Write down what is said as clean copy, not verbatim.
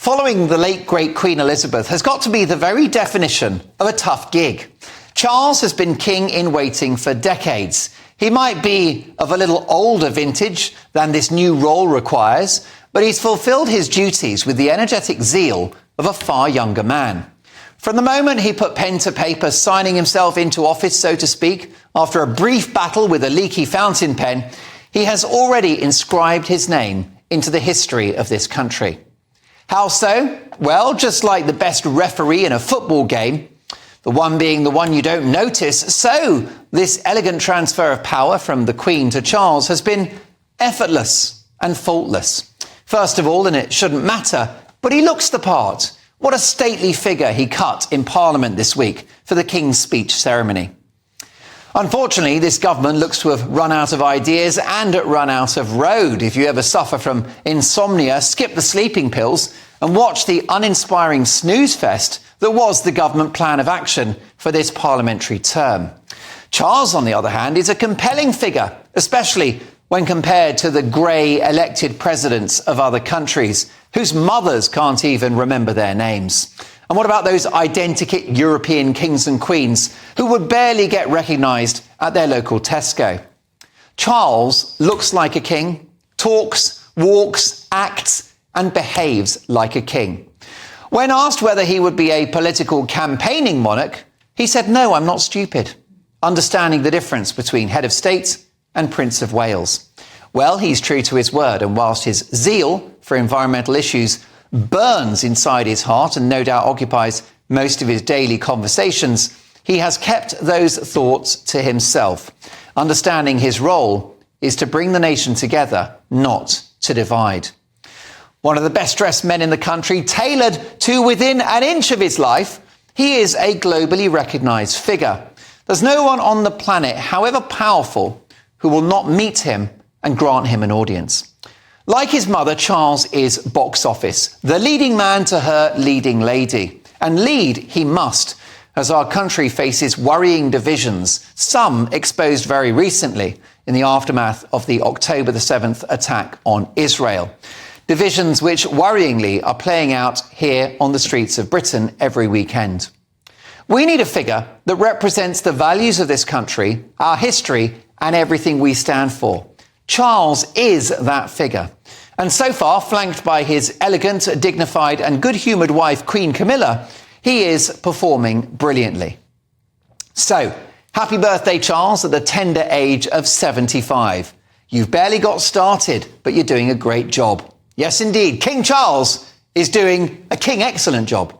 Following the late, great Queen Elizabeth has got to be the very definition of a tough gig. Charles has been king in waiting for decades. He might be of a little older vintage than this new role requires, but he's fulfilled his duties with the energetic zeal of a far younger man. From the moment he put pen to paper, signing himself into office, so to speak, after a brief battle with a leaky fountain pen, he has already inscribed his name into the history of this country. How so? Well, just like the best referee in a football game, the one being the one you don't notice, so this elegant transfer of power from the Queen to Charles has been effortless and faultless. First of all, and it shouldn't matter, but he looks the part. What a stately figure he cut in Parliament this week for the King's speech ceremony. Unfortunately, this government looks to have run out of ideas and run out of road. If you ever suffer from insomnia, skip the sleeping pills and watch the uninspiring snooze fest that was the government plan of action for this parliamentary term. Charles, on the other hand, is a compelling figure, especially when compared to the grey elected presidents of other countries, whose mothers can't even remember their names. And what about those identikit European kings and queens who would barely get recognised at their local Tesco? Charles looks like a king, talks, walks, acts and behaves like a king. When asked whether he would be a political campaigning monarch, he said, "No, I'm not stupid," understanding the difference between head of state and Prince of Wales. Well, he's true to his word, and whilst his zeal for environmental issues burns inside his heart and no doubt occupies most of his daily conversations, he has kept those thoughts to himself, understanding his role is to bring the nation together, not to divide. One of the best-dressed men in the country, tailored to within an inch of his life, he is a globally recognised figure. There's no one on the planet, however powerful, who will not meet him and grant him an audience. Like his mother, Charles is box office, the leading man to her leading lady. And lead he must, as our country faces worrying divisions, some exposed very recently in the aftermath of the October the 7th attack on Israel. Divisions which worryingly are playing out here on the streets of Britain every weekend. We need a figure that represents the values of this country, our history, and everything we stand for. Charles is that figure. And so far, flanked by his elegant, dignified and good-humoured wife, Queen Camilla, he is performing brilliantly. So, happy birthday, Charles, at the tender age of 75. You've barely got started, but you're doing a great job. Yes, indeed, King Charles is doing a king-excellent job.